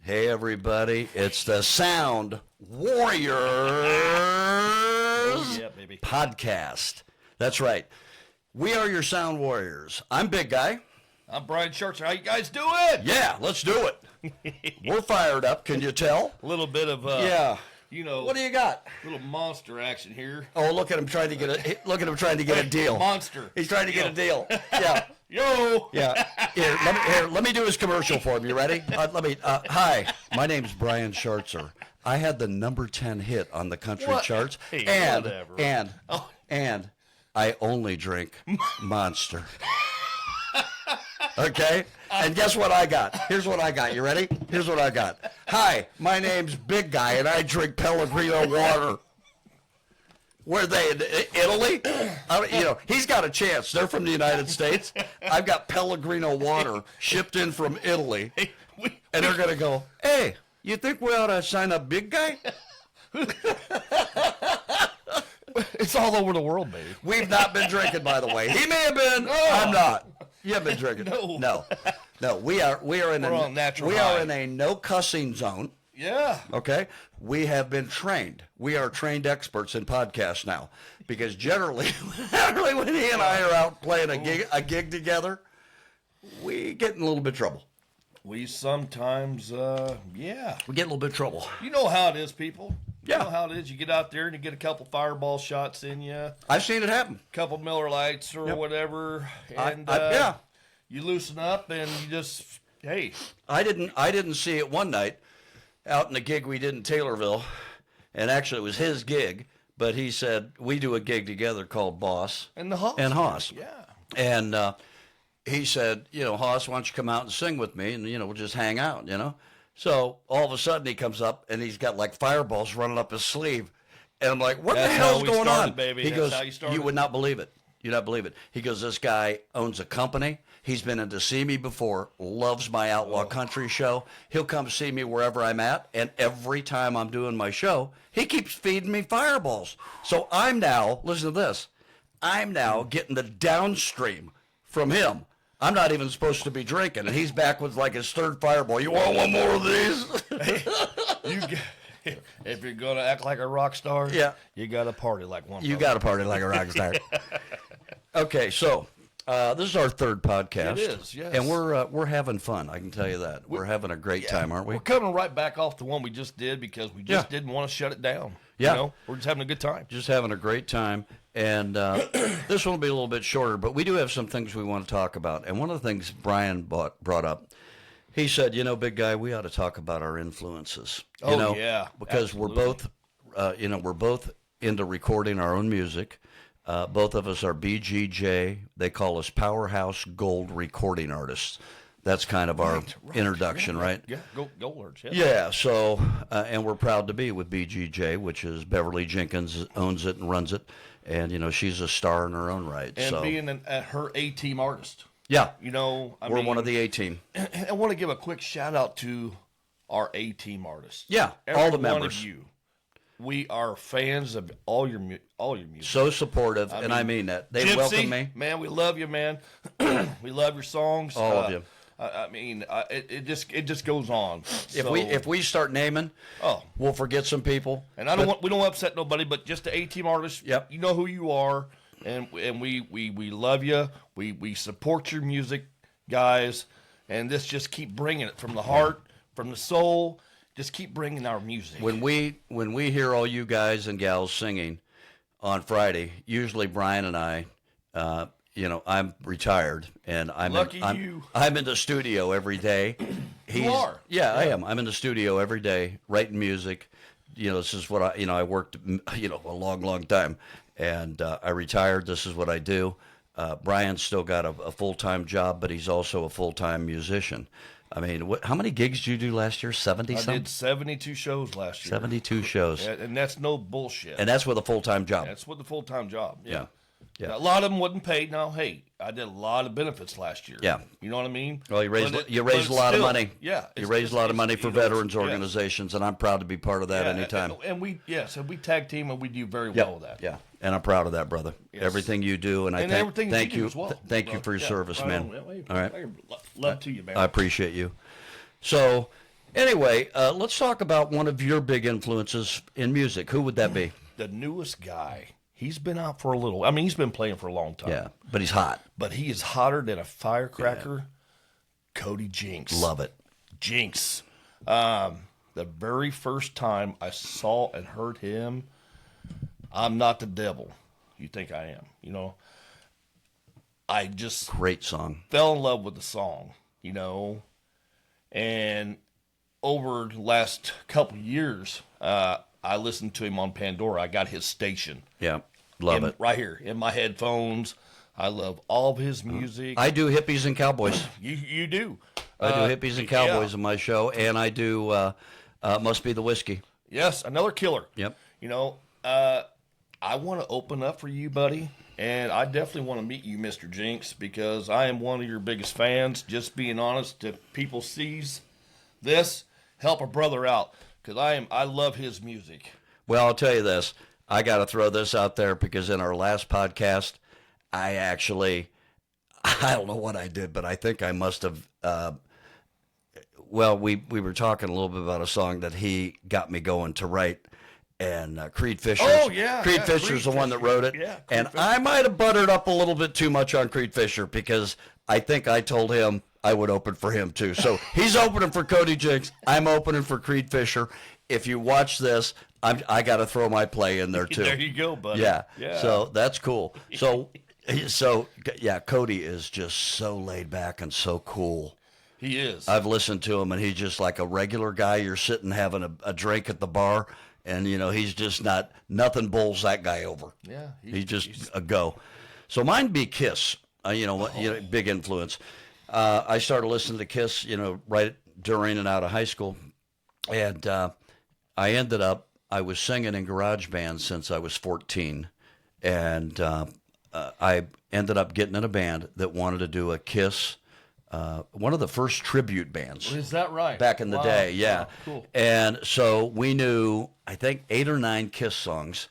Hey, everybody. It's the Sound Warriors baby. podcast. That's right. We are your Sound Warriors. I'm Big Guy. I'm Brian Shartzer. How you guys doing? Yeah, let's do it. We're fired up. Can you tell? A little bit of, Yeah. you know, What do you got? little monster action here. Oh, look at him trying to get a deal. Monster. He's trying to get a deal. Yeah. Yo. Yeah. Let me do his commercial for him. You ready? Hi, my name's Brian Shartzer. I had the number 10 hit on the country charts. Hey, whatever. And I only drink Monster. Okay? And guess what I got? Here's what I got. You ready? Here's what I got. Hi, my name's Big Guy, and I drink Pellegrino water. Where are they, in Italy? He's got a chance. They're from the United States. I've got Pellegrino water shipped in from Italy. And they're going to go, hey, you think we ought to sign up Big Guy? It's all over the world, baby. We've not been drinking, by the way. He may have been. No. I'm not. You haven't been drinking. No. We are in a no cussing zone. Yeah. Okay. We have been trained. We are trained experts in podcasts now, because generally when he and I are out playing a gig together, we get in a little bit of trouble. We sometimes, we get a little bit of trouble. You know how it is, people. Yeah. You know how it is. You get out there and you get a couple fireball shots in you. I've seen it happen. A couple Miller Lights or whatever, and you loosen up and you just, hey. I didn't see it one night out in the gig we did in Taylorville, and actually it was his gig, but he said we do a gig together called Boss and the Hoss. And Hoss. Yeah. And he said, Hoss, why don't you come out and sing with me, and we'll just hang out, So all of a sudden he comes up and he's got like fireballs running up his sleeve, and I'm like, what the hell's going on? Baby. He That's goes, you would not believe it. You'd not believe it. He goes, this guy owns a company. He's been in to see me before, loves my Outlaw Country show. He'll come see me wherever I'm at, and every time I'm doing my show, he keeps feeding me fireballs. So I'm now, listen to this, I'm now getting the downstream from him. I'm not even supposed to be drinking, and he's back with like his third fireball. You want one more of these? If you're going to act like a rock star, you got to party like one. You got to party like a rock star. Okay, so this is our third podcast. It is, yes. And we're having fun, I can tell you that. We're having a great time, aren't we? We're coming right back off the one we just did because we just didn't want to shut it down. Yeah. We're just having a good time. Just having a great time. And this one will be a little bit shorter, but we do have some things we want to talk about. And one of the things Brian brought up, he said, Big Guy, we ought to talk about our influences. Yeah. Because absolutely. we're both into recording our own music. Both of us are BGJ. They call us Powerhouse Gold Recording Artists. That's kind of our introduction, right? Yeah, Gold. Yeah, so, and we're proud to be with BGJ, which is Beverly Jenkins owns it and runs it. And, she's a star in her own right. And being her A-team artist. Yeah. We're one of the A-team. I want to give a quick shout-out to our A-team artists. Yeah, all the members. One of you. We are fans of all your music. So supportive, and I mean that. They Gypsy, welcome me. Man, we love you, man. We love your songs. All of you. It just goes on. If we start naming, we'll forget some people. And we don't upset nobody, but just the A-team artists. Yep. You know who you are, and we love you. We support your music, guys, and this just keep bringing it from the heart, from the soul. Just keep bringing our music. When we hear all you guys and gals singing on Friday, usually Brian and I, I'm retired and I'm in the studio every day. You are? Yeah, I am. I'm in the studio every day writing music. This is what I worked, a long, long time, and I retired. This is what I do. Brian's still got a full-time job, but he's also a full-time musician. I mean, how many gigs did you do last year? 70-something? I did 72 shows last year. 72 shows. And that's no bullshit. And that's with a full-time job. That's with a full-time job. Yeah. Yeah. A lot of them wasn't paid. Now, hey, I did a lot of benefits last year. Yeah. You know what I mean? Well, you raised a lot of money. Yeah. You raised a lot of money for veterans organizations, and I'm proud to be part of that anytime. And we tag team, and we do very well with that. Yeah. And I'm proud of that, brother. Yes. Everything you do, and I thank you. As well. Thank you for your service, man. All right. Love to you, man. I appreciate you. So, Anyway, let's talk about one of your big influences in music. Who would that be? The newest guy. He's been out for a little. I mean, he's been playing for a long time. Yeah, but he's hot. But he is hotter than a firecracker. Yeah. Cody Jinks. Love it. Jinks. The very first time I saw and heard him, I'm not the devil. You think I am. You know, I just great song. Fell in love with the song, you know. And over the last couple of years, I listened to him on Pandora. I got his station. Yeah, love it. Right here in my headphones. I love all of his music. I do Hippies and Cowboys. You do. I do Hippies and Cowboys in my show, and I do Must Be the Whiskey. Yes, another killer. Yep. You know, I want to open up for you, buddy, and I definitely want to meet you, Mr. Jinks, because I am one of your biggest fans. Just being honest, if people sees this, help a brother out, because I love his music. Well, I'll tell you this. I got to throw this out there because in our last podcast, I don't know what I did, but I think I must have, we were talking a little bit about a song that he got me going to write, and Creed Fisher. Oh, yeah. Creed Fisher's the one that wrote it. Yeah, and I might have buttered up a little bit too much on Creed Fisher because I think I told him I would open for him too. So he's opening for Cody Jinks. I'm opening for Creed Fisher. If you watch this, I got to throw my play in there too. There you go, buddy. Yeah. So that's cool. So yeah, Cody is just so laid back and so cool. He is. I've listened to him, and he's just like a regular guy. You're sitting having a drink at the bar, and, you know, he's just nothing bowls that guy over. Yeah. He's just a go. So mine be Kiss, big influence. I started listening to Kiss, right during and out of high school, and I was singing in garage bands since I was 14, and I ended up getting in a band that wanted to do a Kiss, one of the first tribute bands. Is that right? Back in the day, yeah. Wow, cool. And so we knew, I think, 8 or 9 Kiss songs,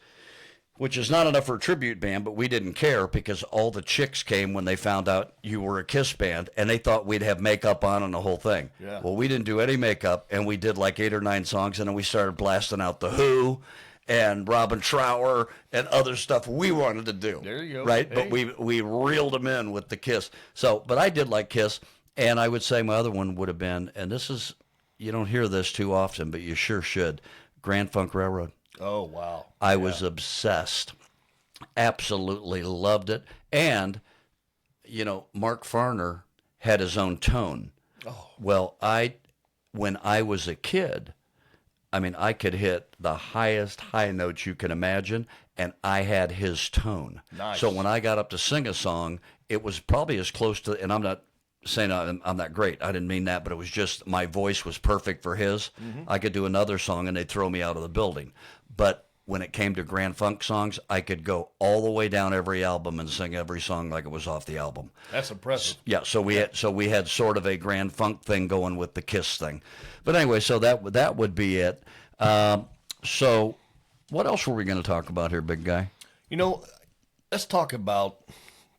which is not enough for a tribute band, but we didn't care because all the chicks came when they found out you were a Kiss band, and they thought we'd have makeup on and the whole thing. Yeah. Well, we didn't do any makeup, and we did like 8 or 9 songs, and then we started blasting out The Who and Robin Trower and other stuff we wanted to do. There you go. Right? Hey. But we reeled them in with the Kiss. But I did like Kiss, and I would say my other one would have been, and this is, you don't hear this too often, but you sure should, Grand Funk Railroad. Oh, wow. I was obsessed. Absolutely loved it. And, Mark Farner had his own tone. Oh. Well, when I was a kid, I could hit the highest high notes you can imagine, and I had his tone. Nice. So when I got up to sing a song, it was probably as close to, and I'm not saying I'm not great. I didn't mean that, but it was just my voice was perfect for his. Mm-hmm. I could do another song, and they'd throw me out of the building. But when it came to Grand Funk songs, I could go all the way down every album and sing every song like it was off the album. That's impressive. Yeah, so we had sort of a Grand Funk thing going with the Kiss thing. But anyway, so that would be it. So what else were we going to talk about here, big guy? Let's talk about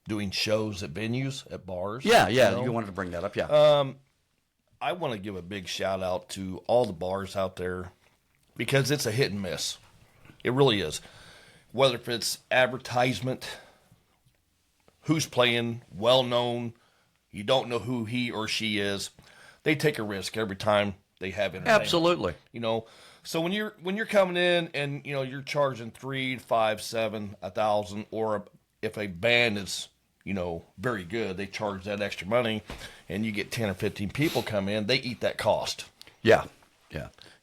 doing shows at venues, at bars. Yeah, you wanted to bring that up, yeah. I want to give a big shout out to all the bars out there because it's a hit and miss. It really is. Whether if it's advertisement, who's playing, well-known, you don't know who he or she is, they take a risk every time they have entertainment. Absolutely. So when you're coming in and, you're charging $3, $5, $7, $1,000, or if a band is, very good, they charge that extra money, and you get 10 or 15 people come in, they eat that cost. Yeah.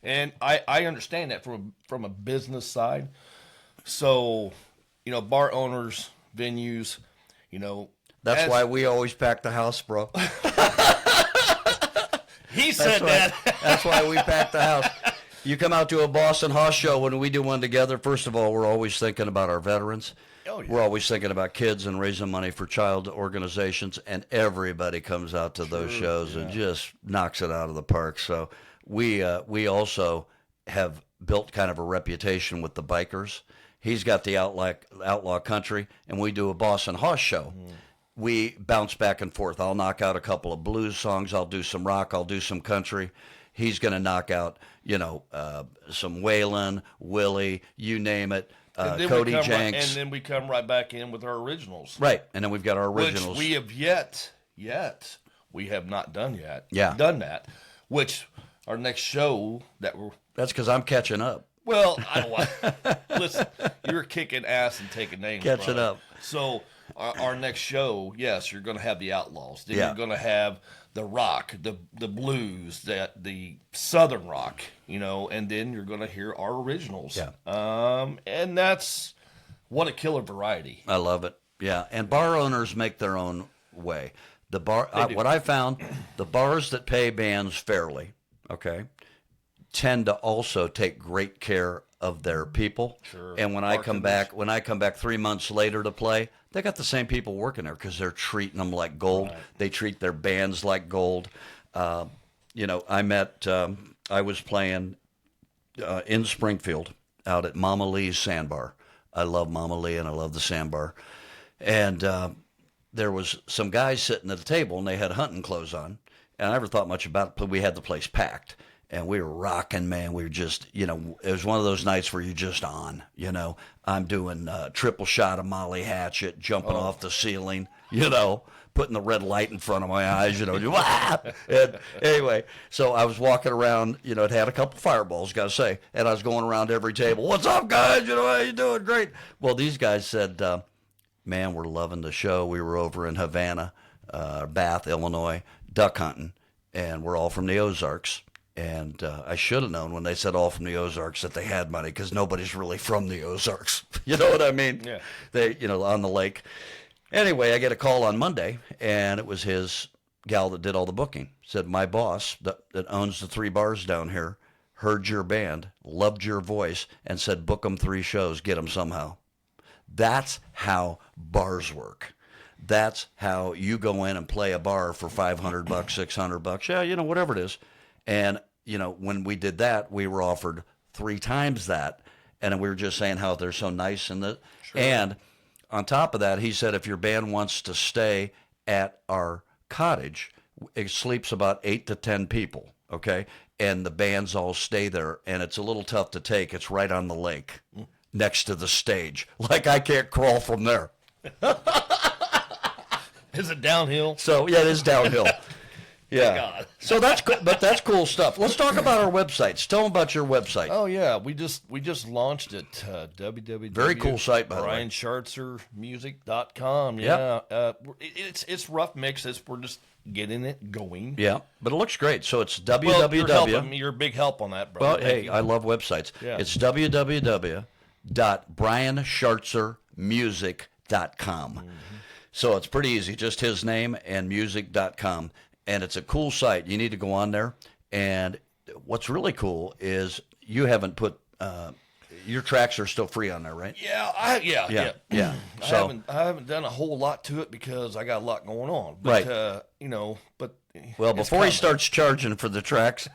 And I understand that from a business side. So, bar owners, venues, That's why we always pack the house, bro. He said that. That's why we pack the house. You come out to a Boston Hoss show when we do one together, first of all, we're always thinking about our veterans. Oh, yeah. We're always thinking about kids and raising money for child organizations, and everybody comes out to those shows and just knocks it out of the park. So we also have built kind of a reputation with the bikers. He's got the outlaw country, and we do a Boston Hoss show. Mm. We bounce back and forth. I'll knock out a couple of blues songs. I'll do some rock. I'll do some country. he's going to knock out, some Waylon, Willie, you name it, Cody Jenks. And then we come right back in with our originals. Right. And then we've got our originals. Which we have we have not done yet. Yeah. Done that. Which our next show That's because I'm catching up. Well, I don't want. Listen, you're kicking ass and taking names. Catching brother. up. So our next show, yes, you're going to have the Outlaws. Then Yeah. you're going to have the rock, the blues, the southern rock, and then you're going to hear our originals. Yeah. And that's what a killer variety. I love it. Yeah. And bar owners make their own way. The bar, what I found, the bars that pay bands fairly, okay, tend to also take great care of their people. Sure. And when I come back 3 months later to play, they got the same people working there because they're treating them like gold. Right. They treat their bands like gold. I was playing in Springfield out at Mama Lee's Sandbar. I love Mama Lee and I love the Sandbar. And there was some guys sitting at the table and they had hunting clothes on. And I never thought much about it, but we had the place packed. And we were rocking, man. We were just, it was one of those nights where you're just on, I'm doing triple shot of Molly Hatchet, jumping off the ceiling, putting the red light in front of my eyes, wah! And anyway, so I was walking around, it had a couple fireballs, got to say, and I was going around every table. What's up, guys? How you doing? Great. Well, these guys said, man, we're loving the show. We were over in Havana, Bath, Illinois, duck hunting, and we're all from the Ozarks. And I should have known when they said all from the Ozarks that they had money because nobody's really from the Ozarks. You know what I mean? Yeah. They, on the lake. Anyway, I get a call on Monday, and it was his gal that did all the booking. Said, my boss that owns the 3 bars down here heard your band, loved your voice, and said, book them 3 shows, get them somehow. That's how bars work. That's how you go in and play a bar for $500, $600. Yeah, whatever it is. And, when we did that, we were offered 3 times that. And we were just saying how they're so nice. Sure. And on top of that, he said, if your band wants to stay at our cottage, it sleeps about 8 to 10 people. Okay. And the bands all stay there. And it's a little tough to take. It's right on the lake next to the stage. Like I can't crawl from there. Is it downhill? So, yeah, it is downhill. Yeah. God. So that's cool, but that's cool stuff. Let's talk about our websites. Tell them about your website. Oh yeah, we just launched it. www. Very cool site, by the way. BrianShartzerMusic.com. Yeah. It's rough mix. We're just getting it going. Yeah, but it looks great. So it's Well, www. you're a big help on that, brother. Well, hey, I love websites. Yeah. It's www.BrianShartzerMusic.com. Mm-hmm. So it's pretty easy, just his name and music.com. And it's a cool site. You need to go on there. And what's really cool is you haven't put your tracks are still free on there, right? Yeah. Yeah. So I haven't done a whole lot to it because I got a lot going on. Right. But well, it's before he coming. starts charging for the tracks,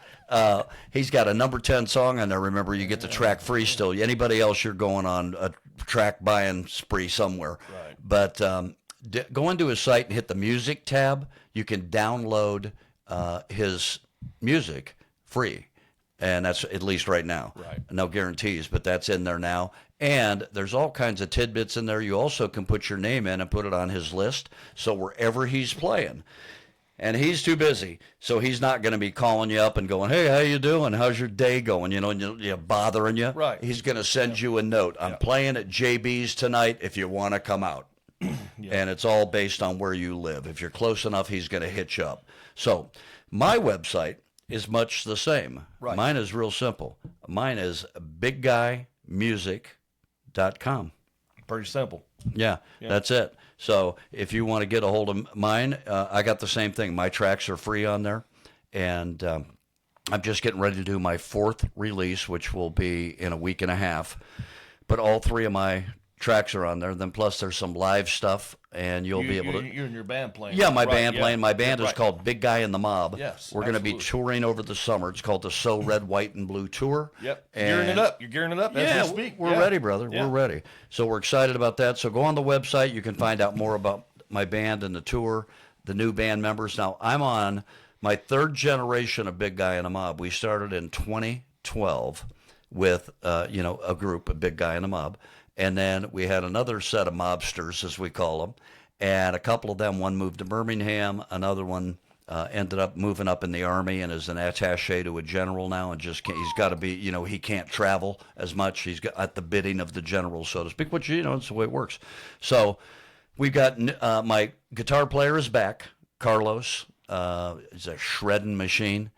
he's got a number 10 song on there. Remember, you get the track free still. Anybody else, you're going on a track buying spree somewhere. Right. But go into his site and hit the music tab. You can download his music free. And that's at least right now. Right. No guarantees, but that's in there now. And there's all kinds of tidbits in there. You also can put your name in and put it on his list. So wherever he's playing, and he's too busy, so he's not going to be calling you up and going, hey, how you doing? How's your day going? And bothering you. Right. He's going to send you a note. I'm playing at JB's tonight if you want to come out. And it's all based on where you live. If you're close enough, he's going to hit you up. So my website is much the same. Right. Mine is real simple. Mine is bigguymusic.com. Pretty simple. Yeah, that's it. So if you want to get a hold of mine, I got the same thing. My tracks are free on there. And I'm just getting ready to do my 4th release, which will be in a week and a half. But all 3 of my tracks are on there. Then plus there's some live stuff, and you'll be able to. You and your band playing. Yeah, my Right, band yeah. playing. My band is Right. called Big Guy and the Mob. Yes, we're going to be absolutely. touring over the summer. It's called the So Red, White, and Blue Tour. Yep. And Gearing it up. You're gearing it up as we speak. we're Yeah. ready, brother. Yeah. We're ready. So we're excited about that. So go on the website. You can find out more about my band and the tour, the new band members. Now I'm on my third generation of Big Guy in the Mob. We started in 2012 with, a group, a Big Guy in the Mob. And then we had another set of mobsters, as we call them. And a couple of them, one moved to Birmingham, another one ended up moving up in the Army and is an attaché to a general now, and just he's got to be, he can't travel as much. He's got at the bidding of the general, so to speak, which, it's the way it works. So we've got my guitar player is back. Carlos is a shredding machine.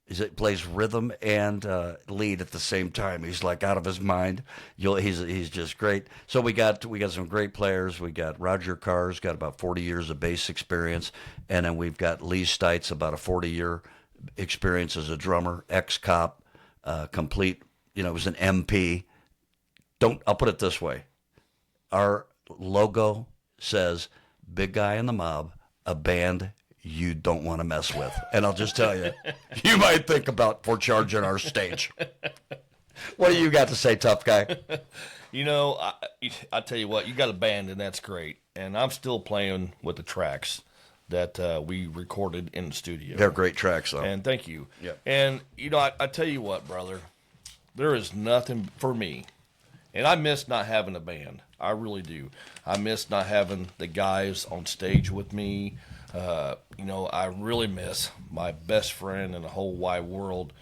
He plays rhythm and lead at the same time. He's like out of his mind. He's just great. So we got some great players. We got Roger Carr's got about 40 years of bass experience, and then we've got Lee Stites, about a 40-year experience as a drummer, ex-cop, complete. Was an MP. I'll put it this way: our logo says "Big Guy in the Mob," a band you don't want to mess with. And I'll just tell you, you might think about for charging our stage. What do you got to say, tough guy? I tell you what, you got a band, and that's great. And I'm still playing with the tracks that we recorded in the studio. They're great tracks, though. And thank you. Yep. And, I tell you what, brother, there is nothing for me. And I miss not having a band. I really do. I miss not having the guys on stage with me. I really miss my best friend in the whole wide world,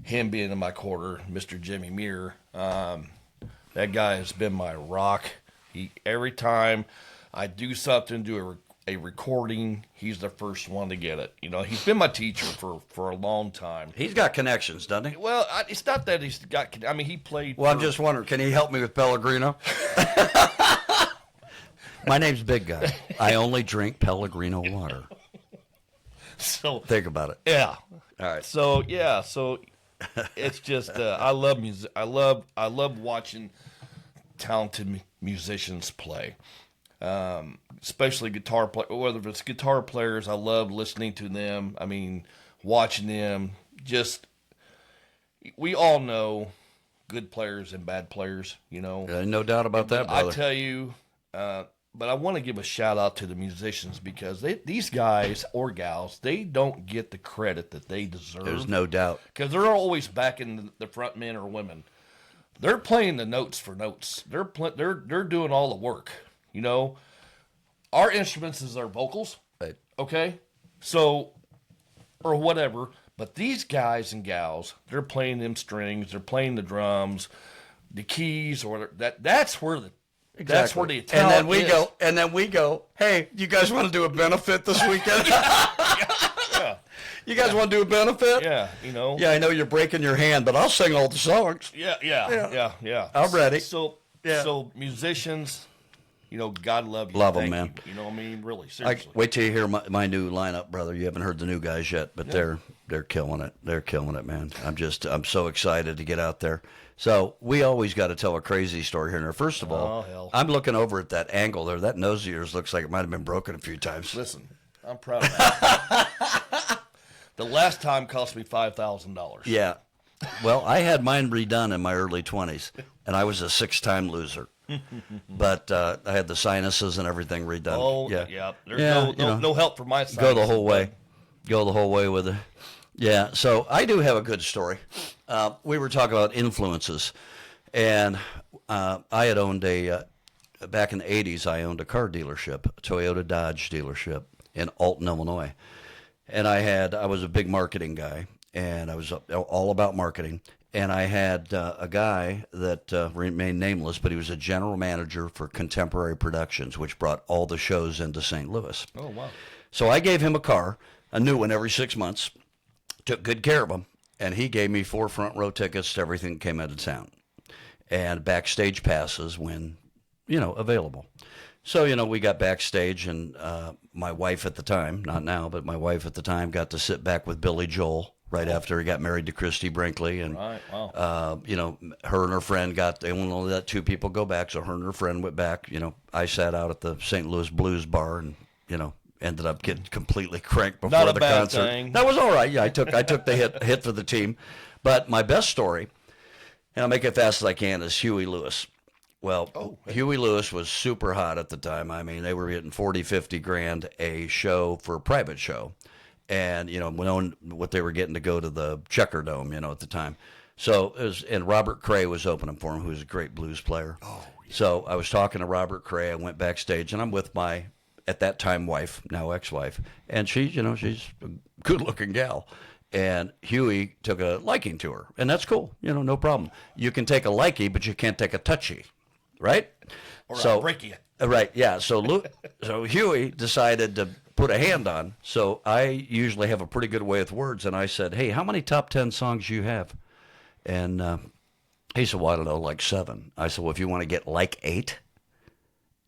him being in my corner, Mr. Jimmy Muir. That guy has been my rock. Every time I do something, do a recording, he's the first one to get it. He's been my teacher for a long time. He's got connections, doesn't he? Well, it's not that he's got. He played. Well, I'm just wondering, can he help me with Pellegrino? My name's Big Guy. I only drink Pellegrino water. So think about it. Yeah. All right. So yeah. So it's just I love music. I love watching talented musicians play. Especially guitar play. Whether it's guitar players, I love listening to them. Watching them. We all know good players and bad players. No doubt about that, brother. I tell you. But I want to give a shout out to the musicians, because these guys or gals, they don't get the credit that they deserve. There's no doubt. Because they're always backing the front men or women. They're playing the notes for notes. They're doing all the work. Our instruments is our vocals. Right. Okay? So, or whatever. But these guys and gals, they're playing them strings. They're playing the drums, the keys, or that's where the Exactly. That's where the talent and then we go, hey, you guys want to do a benefit this weekend? Yeah. You guys want to do a benefit? Yeah, Yeah, I know you're breaking your hand, but I'll sing all the songs. Yeah. I'm ready. So musicians, God love you. Love them, Thank man. You. You know what I mean? Really, seriously. Wait till you hear my new lineup, brother. You haven't heard the new guys yet, but they're killing it. They're killing it, man. I'm so excited to get out there. So we always got to tell a crazy story here. First of all, hell. I'm looking over at that angle there. That nose of yours looks like it might have been broken a few times. Listen, I'm proud of that. The last time cost me $5,000. Yeah. Well, I had mine redone in my early 20s, and I was a 6-time loser. But I had the sinuses and everything redone. Oh, yeah. There's no help for my sinuses. Go the whole way. Go the whole way with it. Yeah, so I do have a good story. We were talking about influences, and I had owned back in the 80s, I owned a car dealership, a Toyota Dodge dealership in Alton, Illinois. And I was a big marketing guy, and I was all about marketing. And I had a guy that remained nameless, but he was a general manager for Contemporary Productions, which brought all the shows into St. Louis. Oh, wow. So I gave him a car, a new one, every 6 months. Took good care of him, and he gave me 4 front row tickets to everything that came out of town, and backstage passes when, available. So, we got backstage, and my wife at the time, not now, but my wife at the time got to sit back with Billy Joel right after he got married to Christy Brinkley, and right. Wow. her and her friend they only let 2 people go back, so her and her friend went back. I sat out at the St. Louis Blues Bar, and ended up getting completely cranked before Not a the bad concert. thing. That was all right. Yeah, I took the hit for the team. But my best story, and I'll make it fast as I can, is Huey Lewis. Well, Huey Lewis was super hot at the time. They were getting 40, 50 grand a show for a private show. and knowing what they were getting to go to the Checker Dome, at the time. So it was, and Robert Cray was opening for him, who's a great blues player. Oh, yeah. So I was talking to Robert Cray. I went backstage, and I'm with my, at that time, wife, now ex-wife, and she's a good-looking gal. And Huey took a liking to her, and that's cool. No problem. You can take a likey, but you can't take a touchy, right? Or I'll break you. Right, yeah. So Huey decided to put a hand on. So I usually have a pretty good way with words, and I said, "Hey, how many top 10 songs you have?" And he said, "Well, I don't know, like 7." I said, "Well, if you want to get like 8,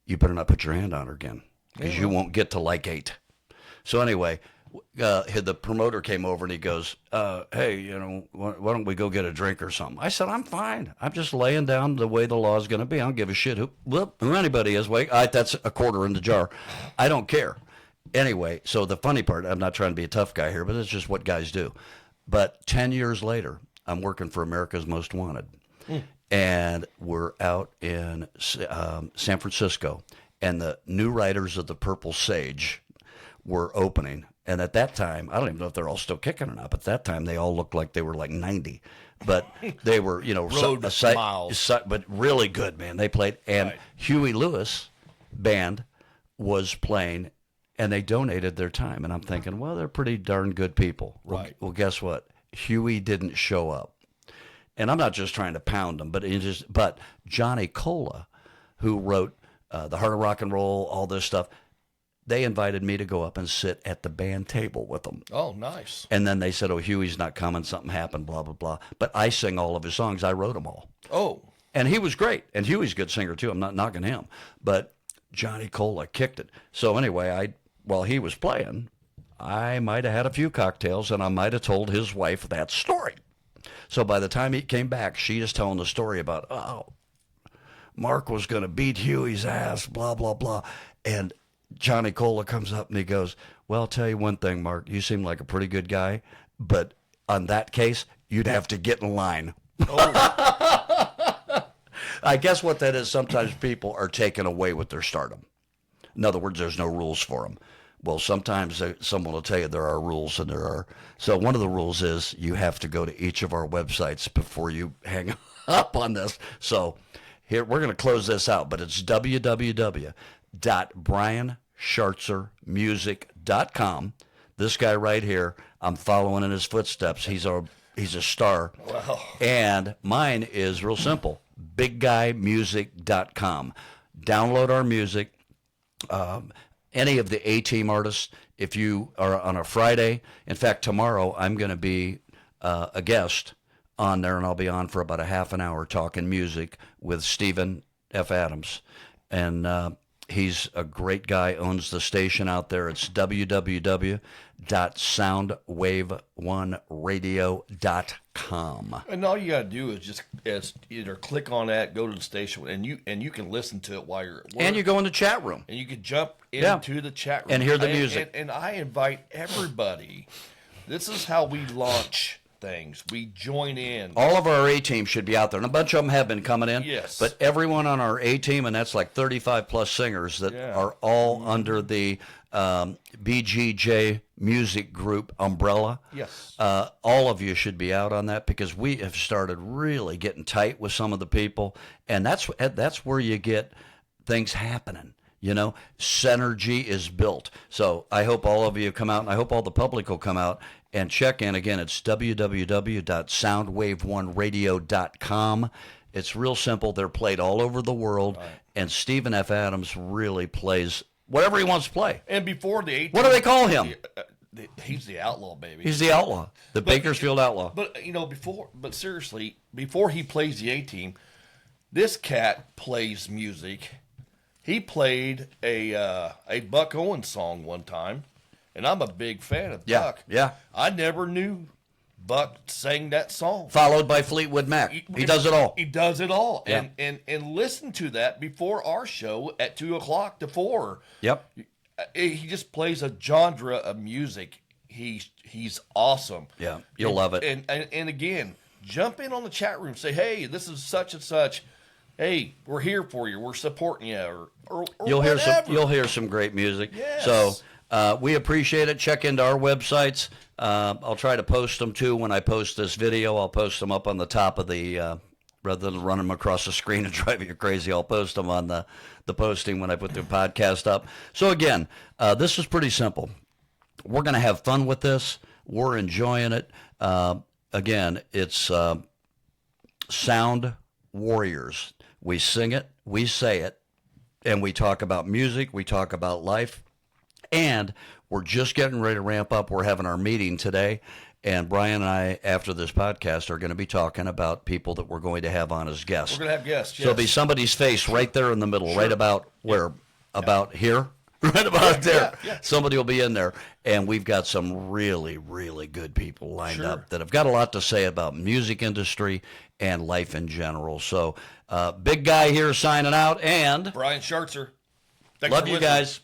you better not put your hand on her again, because you won't get to like 8." So anyway, the promoter came over and he goes, "Hey, why don't we go get a drink or something?" I said, "I'm fine. I'm just laying down the way the law is going to be. I don't give a shit who anybody is. Wait, that's a quarter in the jar. I don't care." Anyway, so the funny part, I'm not trying to be a tough guy here, but it's just what guys do. But 10 years later, I'm working for America's Most Wanted. And we're out in San Francisco, and the new writers of the Purple Sage were opening. And at that time, I don't even know if they're all still kicking or not, but at that time they all looked like they were like 90. But they were, miles. But really good, man. They played. And right. Huey Lewis band was playing, and they donated their time. And I'm thinking, well, they're pretty darn good people. Right. Well, guess what? Huey didn't show up. And I'm not just trying to pound him, but Johnny Cola, who wrote The Heart of Rock and Roll, all this stuff, they invited me to go up and sit at the band table with them. Oh, nice. And then they said, "Oh, Huey's not coming. Something happened, blah, blah, blah." But I sing all of his songs. I wrote them all. Oh. And he was great. And Huey's a good singer, too. I'm not knocking him. But Johnny Cola kicked it. So anyway, while he was playing, I might have had a few cocktails, and I might have told his wife that story. So by the time he came back, she is telling the story about, Mark was going to beat Huey's ass, blah, blah, blah. And Johnny Cola comes up and he goes, "Well, I'll tell you one thing, Mark. You seem like a pretty good guy, but on that case, you'd have to get in line." Oh. I guess what that is, sometimes people are taken away with their stardom. In other words, there's no rules for them. Well, sometimes someone will tell you there are rules, and there are. So one of the rules is you have to go to each of our websites before you hang up on this. So here, we're going to close this out, but it's www.brianshartzermusic.com. This guy right here, I'm following in his footsteps. He's a star. Wow. And mine is real simple, bigguymusic.com. Download our music. Any of the A-Team artists, if you are on a Friday. In fact, tomorrow I'm going to be a guest on there, and I'll be on for about a half an hour talking music with Stephen F. Adams. And he's a great guy, owns the station out there. It's www.soundwave1radio.com. And all you got to do is just either click on that, go to the station, and you can listen to it while you're at work. And you go in the chat room. And you can jump into the chat room. And hear the music. And I invite everybody. This is how we launch things. We join in. All of our A-Team should be out there. And a bunch of them have been coming in. Yes. But everyone on our A-Team, and that's like 35-plus singers that are all under the BGJ Music Group umbrella. Yes. All of you should be out on that, because we have started really getting tight with some of the people. And that's where you get things happening. Synergy is built. So I hope all of you come out, and I hope all the public will come out and check in. Again, it's www.soundwave1radio.com. It's real simple. They're played all over the world, right. And Stephen F. Adams really plays whatever he wants to play. And before the 18th, what do they call him? He's the outlaw, baby. He's the outlaw, Bakersfield outlaw. But seriously, before he plays the A-Team, this cat plays music. He played a Buck Owens song one time, and I'm a big fan of Buck. Yeah. I never knew Buck sang that song. Followed by Fleetwood Mac. He does it all. He does it all. Yeah. And listen to that before our show at 2 o'clock to 4. Yep. He just plays a genre of music. He's awesome. Yeah, you'll love it. And again, jump in on the chat room. Say, hey, this is such and such. Hey, we're here for you. We're supporting you. Or you'll whatever. hear some great music. Yes. So We appreciate it. Check into our websites. I'll try to post them too when I post this video. I'll post them up on the top of the, rather than run them across the screen and drive you crazy, I'll post them on the posting when I put the podcast up. So again, this is pretty simple. We're going to have fun with this. We're enjoying it. Again, it's Sound Warriors. We sing it, we say it, and we talk about music, we talk about life, and we're just getting ready to ramp up. We're having our meeting today, and Brian and I, after this podcast, are going to be talking about people that we're going to have on as guests. We're going to have guests, yes. So it'll be somebody's face right there in the middle, right about where? About here? Right about there. Yeah. Somebody will be in there, and we've got some really, really good people lined up that have got a lot to say about music industry and life in general. So, big guy here signing out, and Brian Shartzer. Love you guys.